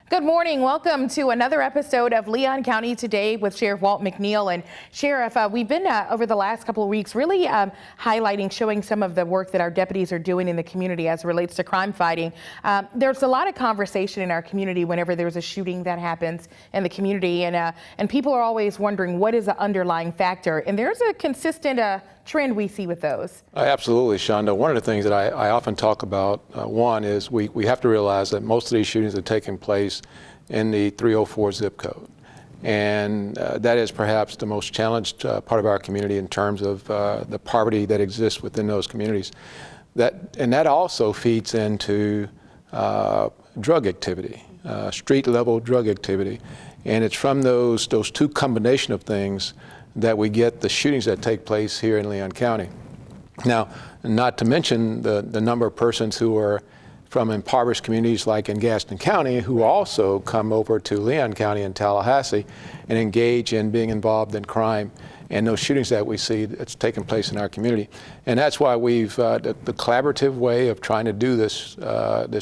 Good morning. Welcome to another episode of Leon County Today with Sheriff Walt McNeil. And Sheriff, we've been over the last couple of weeks really highlighting, showing some of the work that our deputies are doing in the community as it relates to crime fighting. There's a lot of conversation in our community whenever there's a shooting that happens in the community, and people are always wondering what is the underlying factor. And there's a consistent trend we see with those. Absolutely, Shonda. One of the things that I often talk about, one is we have to realize that most of these shootings are taking place in the 304 zip code. And that is perhaps the most challenged part of our community in terms of the poverty that exists within those communities. That also feeds into drug activity, street level drug activity. And it's from those two combination of things that we get the shootings that take place here in Leon County. Now, not to mention the number of persons who are from impoverished communities like in Gaston County who also come over to Leon County and Tallahassee and engage in being involved in crime and those shootings that we see that's taking place in our community. And that's why we've, the collaborative way of trying to do this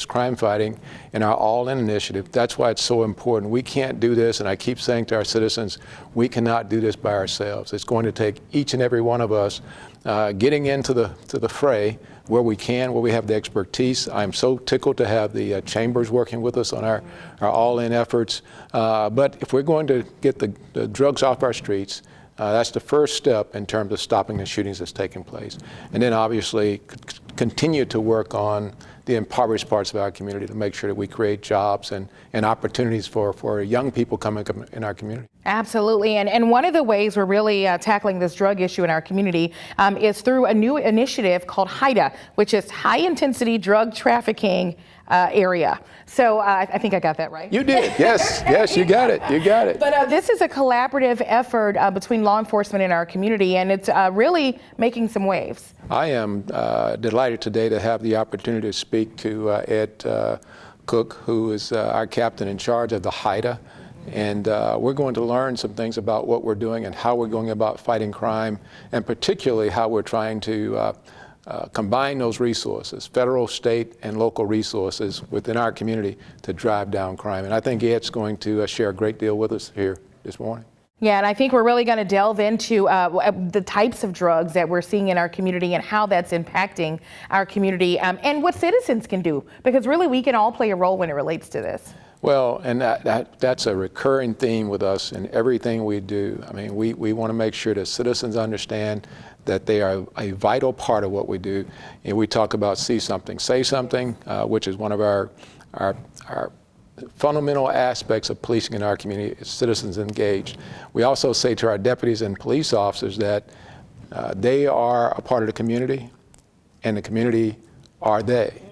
crime fighting in our All-In initiative, that's why it's so important. We can't do this, and I keep saying to our citizens, we cannot do this by ourselves. It's going to take each and every one of us getting into the fray where we can, where we have the expertise. I'm so tickled to have the chambers working with us on our All-In efforts. But if we're going to get the drugs off our streets, that's the first step in terms of stopping the shootings that's taking place. And then obviously continue to work on the impoverished parts of our community to make sure that we create jobs and opportunities for young people coming up in our community. Absolutely. And one of the ways we're really tackling this drug issue in our community is through a new initiative called HIDTA, which is High Intensity Drug Trafficking Area. So I think I got that right. You did. Yes. Yes, you got it. You got it. But this is a collaborative effort between law enforcement and our community, and it's really making some waves. I am delighted today to have the opportunity to speak to Ed Cook, who is our captain in charge of the HIDTA. And we're going to learn some things about what we're doing and how we're going about fighting crime, and particularly how we're trying to combine those resources, federal, state, and local resources within our community to drive down crime. And I think Ed's going to share a great deal with us here this morning. Yeah, and I think we're really going to delve into the types of drugs that we're seeing in our community and how that's impacting our community and what citizens can do, because really we can all play a role when it relates to this. Well, and that's a recurring theme with us in everything we do. I mean, we want to make sure that citizens understand that they are a vital part of what we do. And we talk about see something, say something, which is one of our fundamental aspects of policing in our community, is citizens engaged. We also say to our deputies and police officers that they are a part of the community, and the community are they.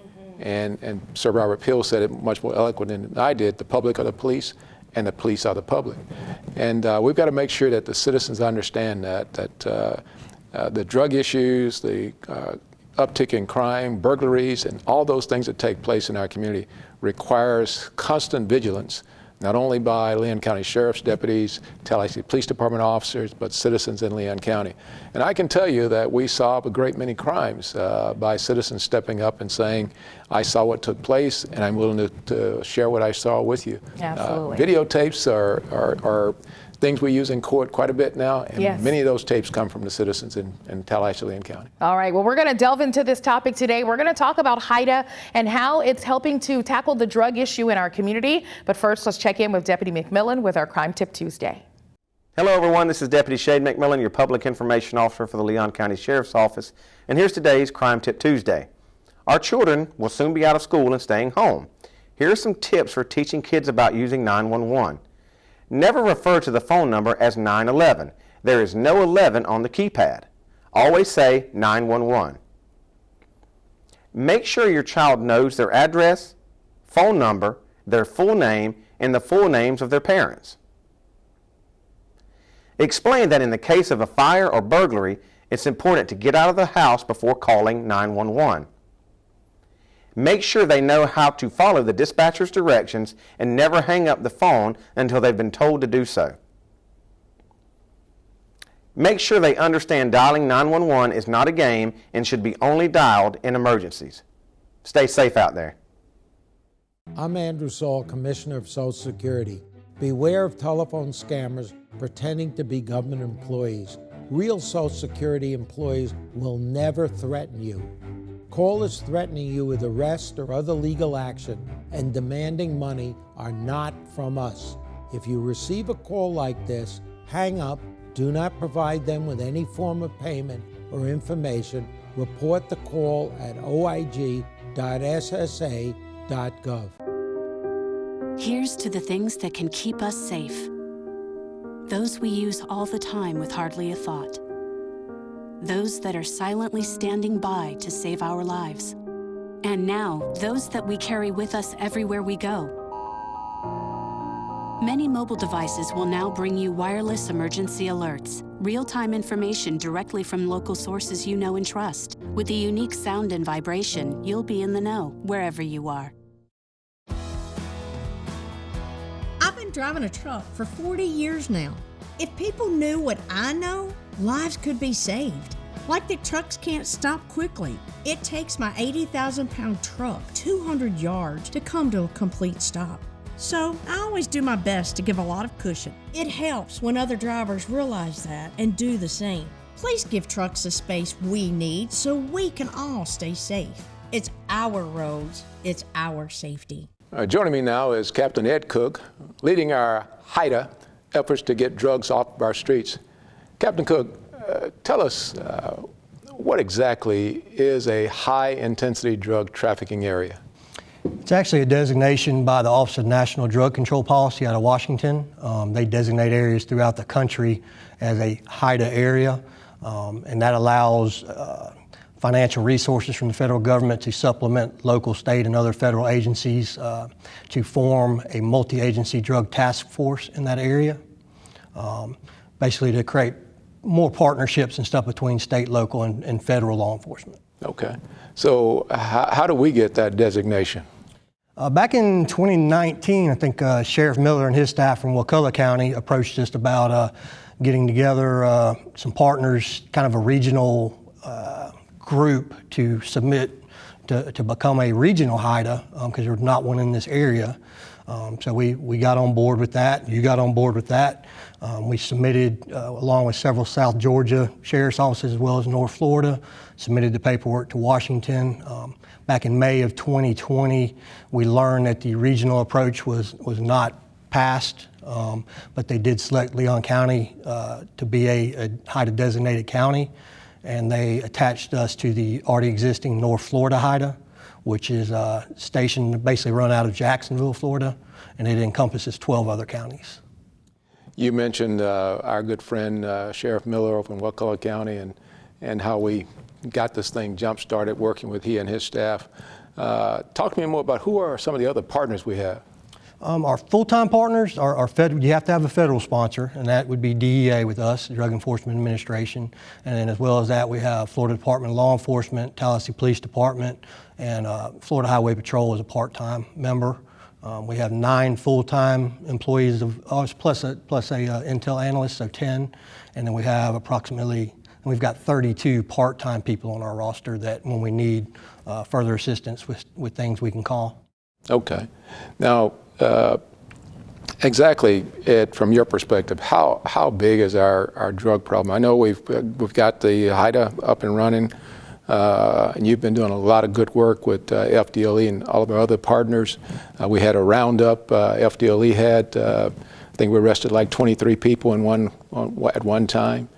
And Sir Robert Peel said it much more eloquent than I did: the public are the police, and the police are the public. And we've got to make sure that the citizens understand that the drug issues, the uptick in crime, burglaries, and all those things that take place in our community requires constant vigilance, not only by Leon County Sheriff's deputies, Tallahassee Police Department officers, but citizens in Leon County. And I can tell you that we solve a great many crimes by citizens stepping up and saying, I saw what took place, and I'm willing to share what I saw with you. Absolutely. Videotapes are things we use in court quite a bit now, and yes, many of those tapes come from the citizens in Tallahassee, Leon County. All right, well, we're going to delve into this topic today. We're going to talk about HIDTA and how it's helping to tackle the drug issue in our community. But first, let's check in with Deputy McMillan with our Crime Tip Tuesday. Hello, everyone. This is Deputy Shade McMillan, your Public Information Officer for the Leon County Sheriff's Office. And here's today's Crime Tip Tuesday. Our children will soon be out of school and staying home. Here are some tips for teaching kids about using 911. Never refer to the phone number as 911. There is no 11 on the keypad. Always say 911. Make sure your child knows their address, phone number, their full name, and the full names of their parents. Explain that in the case of a fire or burglary, it's important to get out of the house before calling 911. Make sure they know how to follow the dispatcher's directions and never hang up the phone until they've been told to do so. Make sure they understand dialing 911 is not a game and should be only dialed in emergencies. Stay safe out there. I'm Andrew Saul, Commissioner of Social Security. Beware of telephone scammers pretending to be government employees. Real Social Security employees will never threaten you. Callers threatening you with arrest or other legal action and demanding money are not from us. If you receive a call like this, hang up, do not provide them with any form of payment or information. Report the call at oig.ssa.gov. Here's to the things that can keep us safe. Those we use all the time with hardly a thought. Those that are silently standing by to save our lives. And now, those that we carry with us everywhere we go. Many mobile devices will now bring you wireless emergency alerts, real-time information directly from local sources you know and trust. With the unique sound and vibration, you'll be in the know wherever you are. I've been driving a truck for 40 years now. If people knew what I know, lives could be saved. Like that trucks can't stop quickly. It takes my 80,000-pound truck 200 yards to come to a complete stop. So I always do my best to give a lot of cushion. It helps when other drivers realize that and do the same. Please give trucks the space we need so we can all stay safe. It's our roads, it's our safety. Joining me now is Captain Ed Cook, leading our HIDA efforts to get drugs off of our streets. Captain Cook, tell us what exactly is a high-intensity drug trafficking area? It's actually a designation by the Office of National Drug Control Policy out of Washington. They designate areas throughout the country as a HIDA area, and that allows financial resources from the federal government to supplement local, state, and other federal agencies to form a multi-agency drug task force in that area, basically to create more partnerships and stuff between state, local, and federal law enforcement. Okay. So how do we get that designation? Back in 2019, I think Sheriff Miller and his staff from Wakulla County approached us about getting together some partners, kind of a regional group to submit to become a regional HIDA because there's not one in this area. So we got on board with that. You got on board with that. We submitted, along with several South Georgia sheriff's offices as well as North Florida, submitted the paperwork to Washington. Back in May of 2020, we learned that the regional approach was not passed, but they did select Leon County to be a HIDA designated county, and they attached us to the already existing North Florida HIDA, which is stationed, basically run out of Jacksonville, Florida, and it encompasses 12 other counties. You mentioned our good friend Sheriff Miller over in Wakulla County and how we got this thing jump-started working with he and his staff. Talk to me more about who are some of the other partners we have. Our full-time partners are federal. You have to have a federal sponsor, and that would be DEA with us, Drug Enforcement Administration. And then as well as that, we have Florida Department of Law Enforcement, Tallahassee Police Department, and Florida Highway Patrol as a part-time member. We have 9 full-time employees of ours, plus a intel analyst, so 10. And then we have we've got 32 part-time people on our roster that when we need further assistance with things we can call. Okay. Now, exactly, Ed, from your perspective, how big is our drug problem? I know we've got the HIDA up and running, and you've been doing a lot of good work with FDLE and all of our other partners. We had a roundup. FDLE had, I think we arrested like 23 people at one time.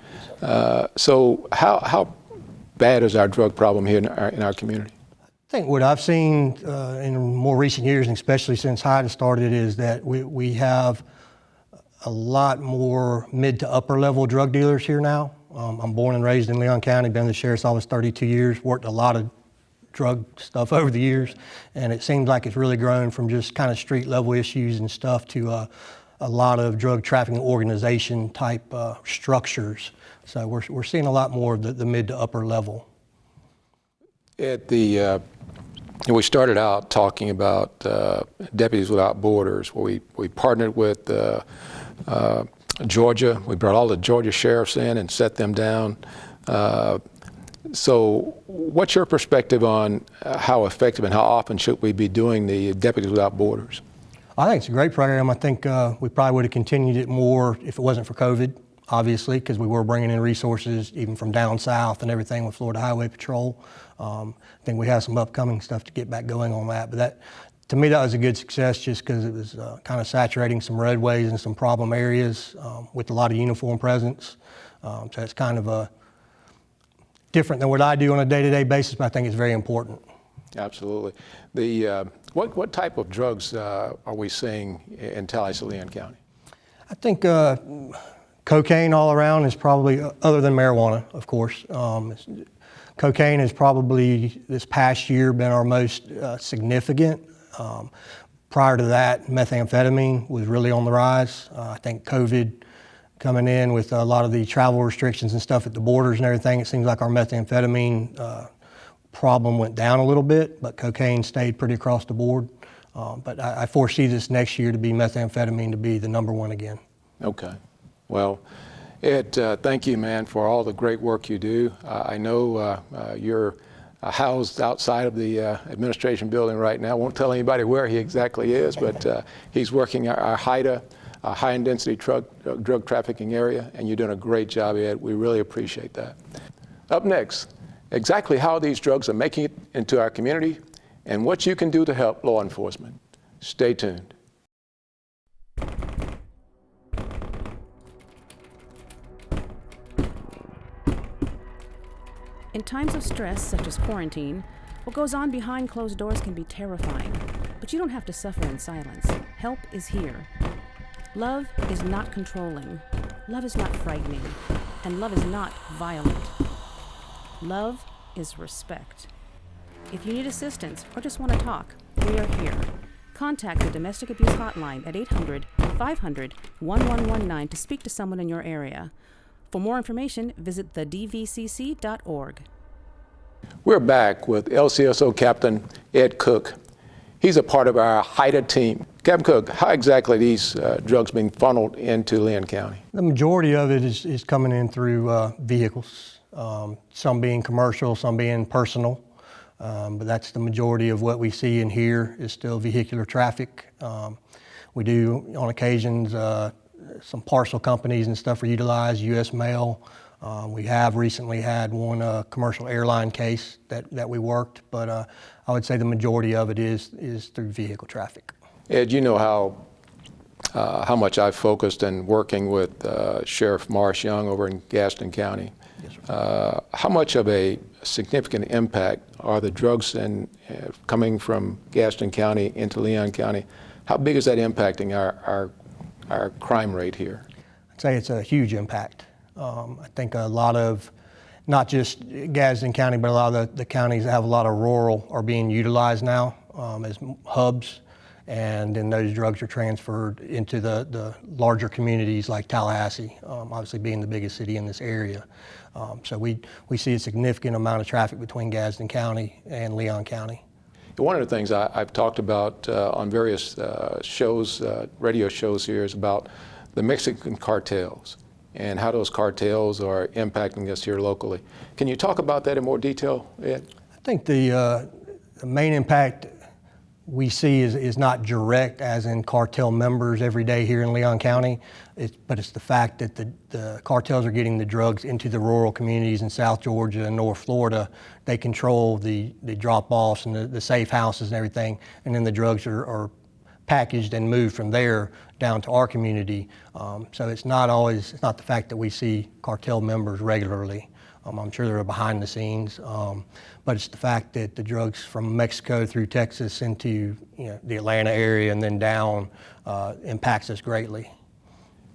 So how bad is our drug problem here in our community? I think what I've seen in more recent years, and especially since HIDA started, is that we have a lot more mid to upper level drug dealers here now. I'm born and raised in Leon County, been in the Sheriff's Office 32 years, worked a lot of drug stuff over the years, and it seems like it's really grown from just kind of street level issues and stuff to a lot of drug trafficking organization type structures. So we're seeing a lot more of the mid to upper level. At we started out talking about Deputies Without Borders, where we partnered with Georgia. We brought all the Georgia sheriffs in and set them down. So what's your perspective on how effective and how often should we be doing the Deputies Without Borders? I think it's a great program. I think we probably would have continued it more if it wasn't for COVID, obviously, because we were bringing in resources even from down south and everything with Florida Highway Patrol. I think we have some upcoming stuff to get back going on that. But that, to me, that was a good success just because it was kind of saturating some roadways and some problem areas with a lot of uniform presence. So it's kind of different than what I do on a day-to-day basis, but I think it's very important. Absolutely. What type of drugs are we seeing in Tallahassee, Leon County? I think cocaine all around is probably, other than marijuana, of course. Cocaine has probably this past year been our most significant. Prior to that, methamphetamine was really on the rise. I think COVID coming in with a lot of the travel restrictions and stuff at the borders and everything, it seems like our methamphetamine problem went down a little bit, but cocaine stayed pretty across the board. But I foresee this next year to be methamphetamine to be the #1 again. Okay. Well, Ed, thank you, man, for all the great work you do. I know you're housed outside of the administration building right now. Won't tell anybody where he exactly is, but he's working our HIDTA, high-intensity drug trafficking area, and you're doing a great job, Ed. We really appreciate that. Up next, exactly how these drugs are making it into our community and what you can do to help law enforcement. Stay tuned. In times of stress, such as quarantine, what goes on behind closed doors can be terrifying, but you don't have to suffer in silence. Help is here. Love is not controlling. Love is not frightening. And love is not violent. Love is respect. If you need assistance or just want to talk, we are here. Contact the Domestic Abuse Hotline at 800-500-1119 to speak to someone in your area. For more information, visit thedvcc.org. We're back with LCSO Captain Ed Cook. He's a part of our HIDTA team. Captain Cook, how exactly are these drugs being funneled into Leon County? The majority of it is coming in through vehicles, some being commercial, some being personal. But that's the majority of what we see in here is still vehicular traffic. We do, on occasions, some parcel companies and stuff are utilized, U.S. Mail. We have recently had one commercial airline case that we worked, but I would say the majority of it is through vehicle traffic. Ed, you know how much I've focused in working with Sheriff Morris Young over in Gaston County. Yes, sir. How much of a significant impact are the drugs coming from Gaston County into Leon County? How big is that impacting our crime rate here? I'd say it's a huge impact. I think a lot of, not just Gadsden County, but a lot of the counties that have a lot of rural are being utilized now as hubs, and then those drugs are transferred into the larger communities like Tallahassee, obviously being the biggest city in this area. So we see a significant amount of traffic between Gadsden County and Leon County. One of the things I've talked about on various shows, radio shows here, is about the Mexican cartels and how those cartels are impacting us here locally. Can you talk about that in more detail, Ed? I think the main impact we see is not direct, as in cartel members every day here in Leon County, but it's the fact that the cartels are getting the drugs into the rural communities in South Georgia and North Florida. They control the drop-offs and the safe houses and everything, and then the drugs are packaged and moved from there down to our community. So it's not the fact that we see cartel members regularly. I'm sure they're behind the scenes, but it's the fact that the drugs from Mexico through Texas into the Atlanta area and then down impacts us greatly.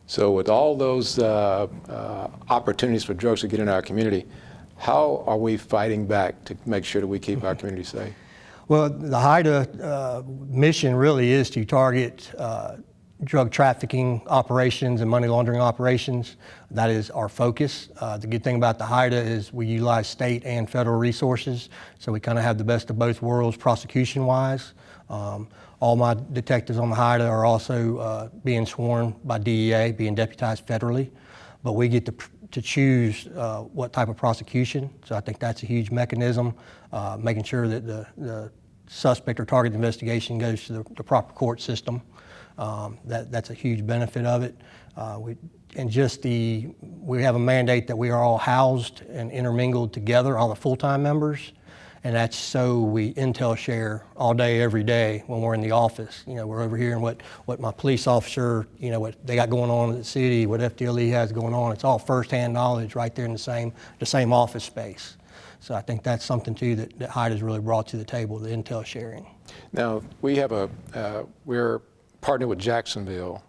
So with all those opportunities for drugs to get in our community, how are we fighting back to make sure that we keep our community safe? Well, the HIDTA mission really is to target drug trafficking operations and money laundering operations. That is our focus. The good thing about the HIDTA is we utilize state and federal resources, so we kind of have the best of both worlds prosecution-wise. All my detectives on the HIDTA are also being sworn by DEA, being deputized federally, but we get to to choose what type of prosecution. So I think that's a huge mechanism, making sure that the suspect or target investigation goes to the proper court system. That's a huge benefit of it. We have a mandate that we are all housed and intermingled together, all the full-time members, and that's so we intel share all day, every day when we're in the office. You know, we're over here and what my police officer, you know, what they got going on in the city, what FDLE has going on. It's all firsthand knowledge right there in the same office space. So I think that's something too that Hyde has really brought to the table, the intel sharing. Now, we have we're partnered with Jacksonville.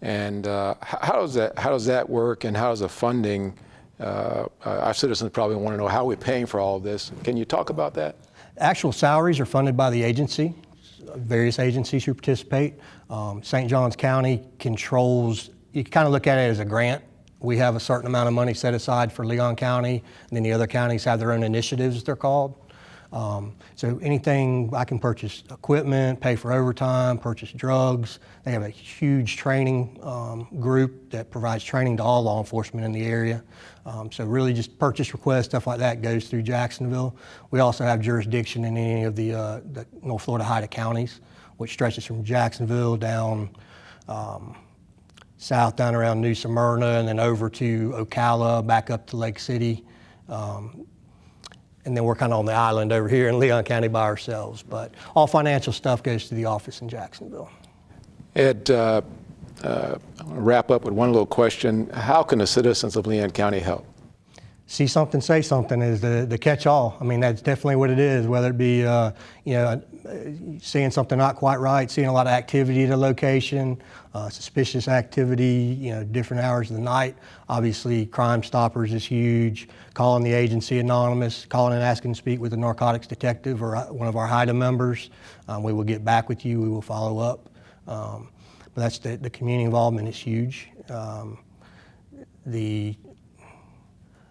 And how does that work, and how does the funding? Our citizens probably want to know how we're paying for all of this. Can you talk about that? Actual salaries are funded by the agency, various agencies who participate. St. Johns County controls. You can kind of look at it as a grant. We have a certain amount of money set aside for Leon County, and then the other counties have their own initiatives, they're called. So anything, I can purchase equipment, pay for overtime, purchase drugs. They have a huge training group that provides training to all law enforcement in the area. So really just purchase requests, stuff like that goes through Jacksonville. We also have jurisdiction in any of the North Florida HIDTA counties, which stretches from Jacksonville down south, down around New Smyrna, and then over to Ocala, back up to Lake City. And then we're kind of on the island over here in Leon County by ourselves. But all financial stuff goes to the office in Jacksonville. Ed, I want to wrap up with one little question. How can the citizens of Leon County help? See something, say something is the catch-all. I mean, that's definitely what it is, whether it be, seeing something not quite right, seeing a lot of activity at a location, suspicious activity, different hours of the night. Obviously, Crime Stoppers is huge. Calling the agency anonymous, calling and asking to speak with a narcotics detective or one of our HIDTA members. We will get back with you. We will follow up. But that's the community involvement is huge.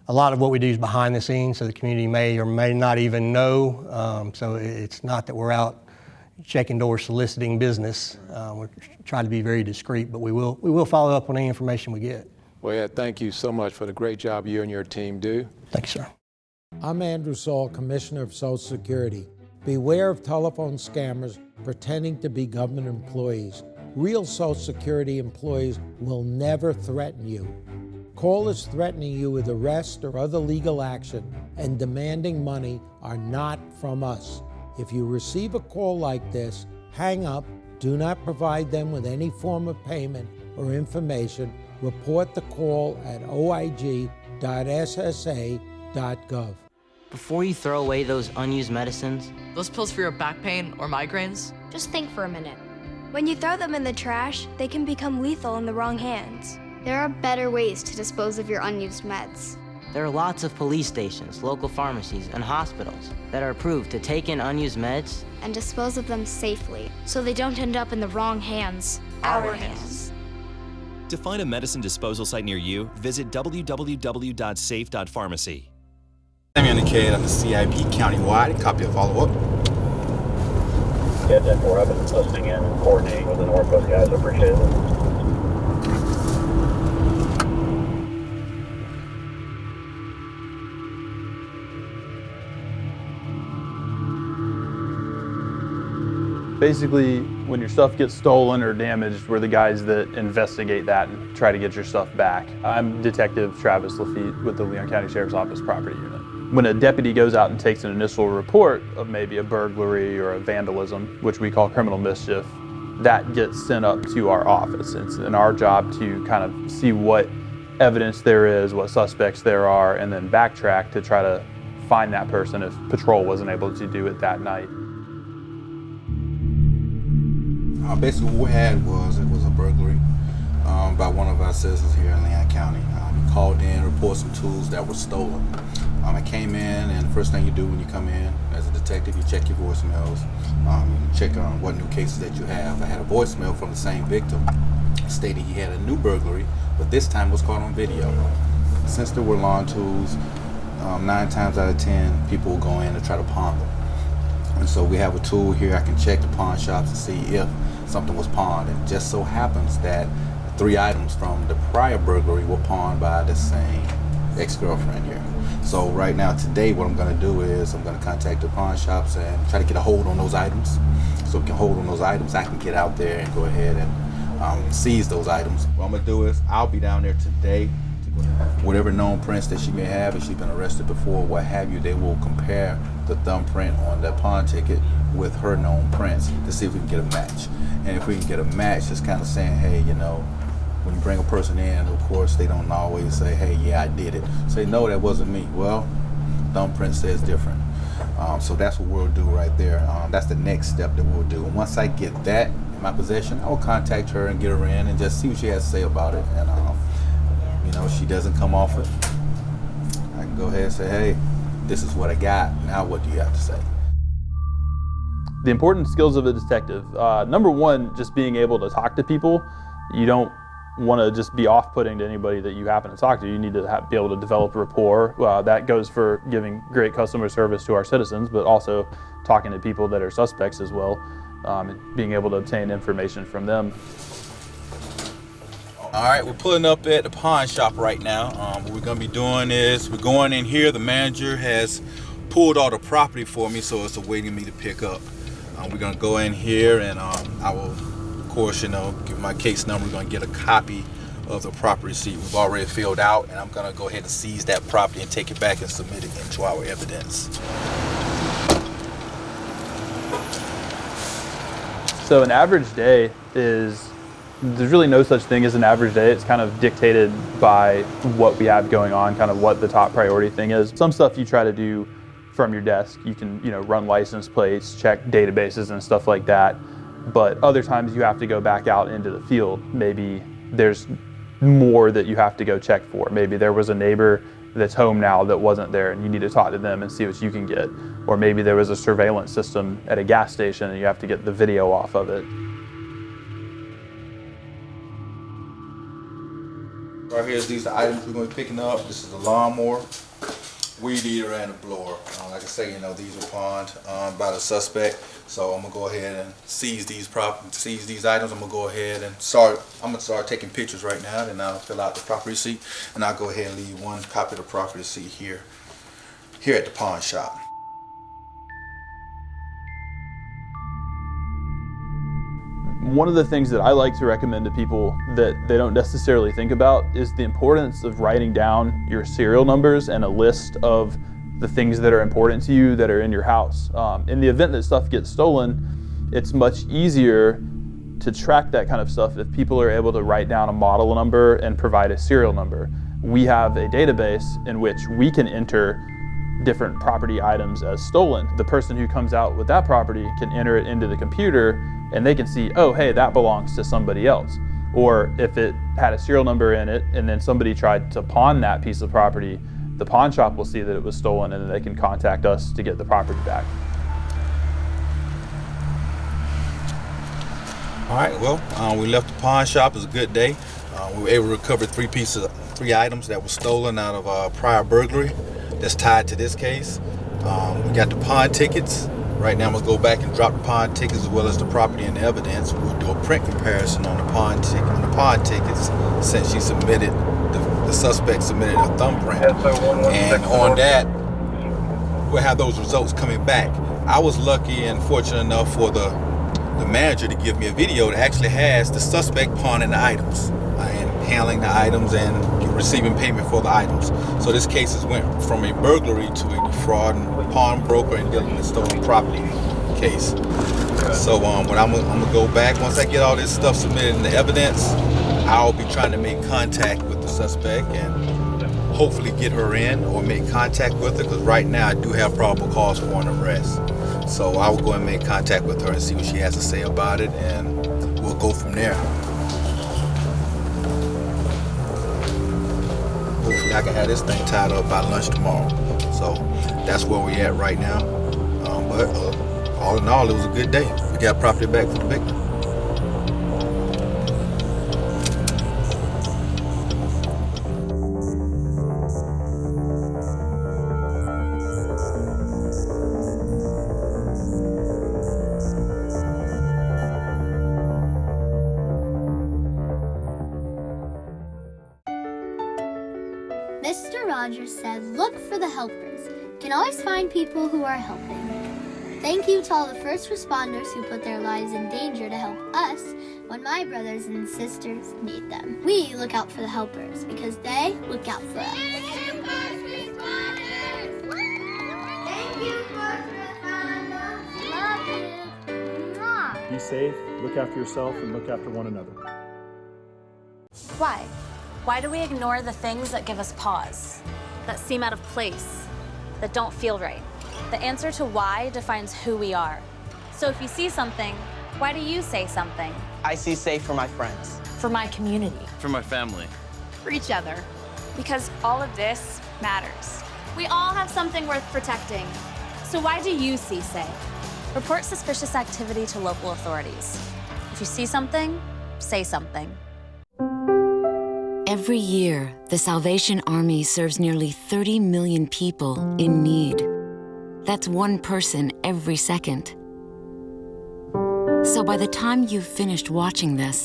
A lot of what we do is behind the scenes, so the community may or may not even know. So it's not that we're out shaking doors soliciting business. We're trying to be very discreet, but we will follow up on any information we get. Well, Ed, thank you so much for the great job you and your team do. Thank you, sir. I'm Andrew Saul, Commissioner of Social Security. Beware of telephone scammers pretending to be government employees. Real Social Security employees will never threaten you. Callers threatening you with arrest or other legal action and demanding money are not from us. If you receive a call like this, hang up, do not provide them with any form of payment or information. Report the call at oig.ssa.gov. Before you throw away those unused medicines, those pills for your back pain or migraines, just think for a minute. When you throw them in the trash, they can become lethal in the wrong hands. There are better ways to dispose of your unused meds. There are lots of police stations, local pharmacies, and hospitals that are approved to take in unused meds and dispose of them safely, so they don't end up in the wrong hands. Our hands. To find a medicine disposal site near you, visit www.safe.pharmacy. I'm indicated on the CIP countywide. Copy of follow-up. Yeah, 10-4, I've been listening in and coordinating with the Northwest guys. I appreciate it. Basically, when your stuff gets stolen or damaged, we're the guys that investigate that and try to get your stuff back. I'm Detective Travis Lafitte with the Leon County Sheriff's Office Property Unit. When a deputy goes out and takes an initial report of maybe a burglary or a vandalism, which we call criminal mischief, that gets sent up to our office. It's in our job to kind of see what evidence there is, what suspects there are, and then backtrack to try to find that person if patrol wasn't able to do it that night. Basically what we had was a burglary by one of our citizens here in Leon County. He called in, reported some tools that were stolen. I came in, and the first thing you do when you come in as a detective, you check your voicemails. You check on what new cases that you have. I had a voicemail from the same victim stating he had a new burglary, but this time was caught on video. Since there were lawn tools, 9 times out of 10, people will go in and try to pawn them. And so we have a tool here. I can check the pawn shops to see if something was pawned. And it just so happens that the 3 items from the prior burglary were pawned by the same ex-girlfriend here. So right now, today, what I'm going to do is I'm going to contact the pawn shops and try to get a hold on those items. So we can hold on those items, I can get out there and go ahead and seize those items. What I'm going to do is I'll be down there today. Whatever known prints that she may have, if she's been arrested before, what have you, they will compare the thumbprint on that pawn ticket with her known prints to see if we can get a match. And if we can get a match, it's kind of saying, hey, you know, when you bring a person in, of course, they don't always say, hey, yeah, I did it. Say, no, that wasn't me. Well, thumbprint says different. So that's what we'll do right there. That's the next step that we'll do. And once I get that in my possession, I will contact her and get her in and just see what she has to say about it. And, you know, if she doesn't come off it, I can go ahead and say, hey, this is what I got. Now what do you have to say? The important skills of a detective. Number one, just being able to talk to people. You don't want to just be off-putting to anybody that you happen to talk to. You need to be able to develop rapport. That goes for giving great customer service to our citizens, but also talking to people that are suspects as well, and being able to obtain information from them. All right, we're pulling up at the pawn shop right now. What we're going to be doing is we're going in here. The manager has pulled all the property for me, so it's awaiting me to pick up. We're going to go in here and I will, of course, you know, give my case number. We're going to get a copy of the property receipt we've already filled out, and I'm going to go ahead and seize that property and take it back and submit it into our evidence. So an average day is, there's really no such thing as an average day. It's kind of dictated by what we have going on, kind of what the top priority thing is. Some stuff you try to do from your desk. You can, you know, run license plates, check databases and stuff like that. But other times you have to go back out into the field. Maybe there's more that you have to go check for. Maybe there was a neighbor that's home now that wasn't there and you need to talk to them and see what you can get. Or maybe there was a surveillance system at a gas station and you have to get the video off of it. Right here, these are the items we're going to be picking up. This is a lawnmower, weed eater, and a blower. Like I say, you know, these were pawned by the suspect. So I'm gonna go ahead and seize these items. I'm gonna go ahead and start taking pictures right now. Then I'll fill out the property receipt, and I'll go ahead and leave one copy of the property receipt here at the pawn shop. One of the things that I like to recommend to people that they don't necessarily think about is the importance of writing down your serial numbers and a list of the things that are important to you that are in your house. In the event that stuff gets stolen, it's much easier to track that kind of stuff if people are able to write down a model number and provide a serial number. We have a database in which we can enter different property items as stolen. The person who comes out with that property can enter it into the computer and they can see, oh, hey, that belongs to somebody else. Or if it had a serial number in it and then somebody tried to pawn that piece of property, the pawn shop will see that it was stolen and then they can contact us to get the property back. All right, well, we left the pawn shop. It was a good day. We were able to recover three items that were stolen out of a prior burglary that's tied to this case. We got the pawn tickets. Right now I'm gonna go back and drop the pawn tickets as well as the property and the evidence. We'll do a print comparison on the pawn tickets since she submitted, the suspect submitted a thumbprint. And on that, we'll have those results coming back. I was lucky and fortunate enough for the manager to give me a video that actually has the suspect pawning the items and handling the items and receiving payment for the items. So this case has went from a burglary to a fraud and pawnbroker and dealing with stolen property case. So when I'm gonna go back, once I get all this stuff submitted in the evidence, I'll be trying to make contact with the suspect and hopefully get her in or make contact with her, because right now I do have probable cause for an arrest. So I will go and make contact with her and see what she has to say about it, and we'll go from there. Hopefully I can have this thing tied up by lunch tomorrow. So that's where we're at right now. But all in all, it was a good day. We got property back for the victim. Rogers said, look for the helpers. You can always find people who are helping. Thank you to all the first responders who put their lives in danger to help us when my brothers and sisters need them. We look out for the helpers because they look out for us. Thank you, first responders! Thank you, first responders! Love you! Mwah. Be safe, look after yourself, and look after one another. Why? Why do we ignore the things that give us pause, that seem out of place, that don't feel right? The answer to why defines who we are. So if you see something, why do you say something? I see safe for my friends. For my community. For my family. For each other. Because all of this matters. We all have something worth protecting. So why do you see safe? Report suspicious activity to local authorities. If you see something, say something. Every year, the Salvation Army serves nearly 30 million people in need. That's one person every second. So by the time you've finished watching this,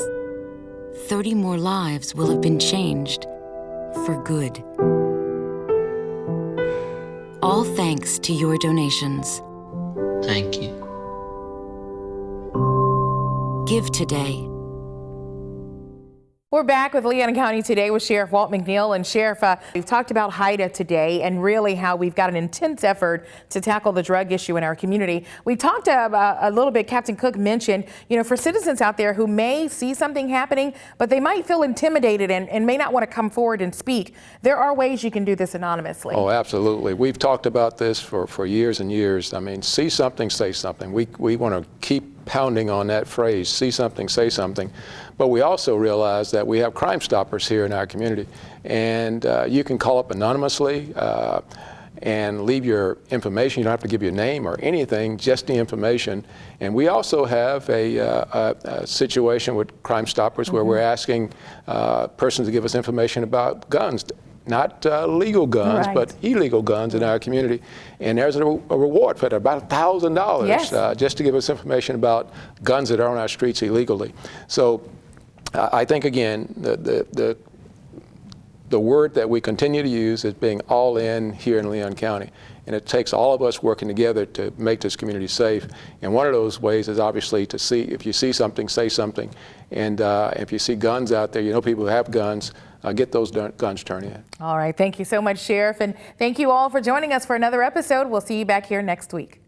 30 more lives will have been changed for good. All thanks to your donations. Thank you. Give today. We're back with Leon County Today with Sheriff Walt McNeil. And Sheriff, we've talked about HIDA today and really how we've got an intense effort to tackle the drug issue in our community. We talked about a little bit, Captain Cook mentioned, for citizens out there who may see something happening, but they might feel intimidated and may not want to come forward and speak. There are ways you can do this anonymously. Oh, absolutely. We've talked about this for years and years. I mean, see something, say something. We want to keep pounding on that phrase, see something, say something. But we also realize that we have Crime Stoppers here in our community. And you can call up anonymously and leave your information. You don't have to give your name or anything, just the information. And we also have a situation with Crime Stoppers where we're asking persons to give us information about guns. Not legal guns, right, but illegal guns in our community. And there's a reward for that, about $1,000, yes, just to give us information about guns that are on our streets illegally. So I think, again, the word that we continue to use is being all in here in Leon County. And it takes all of us working together to make this community safe. And one of those ways is obviously to see, if you see something, say something. And if you see guns out there, people who have guns, get those guns turned in. All right. Thank you so much, Sheriff. And thank you all for joining us for another episode. We'll see you back here next week.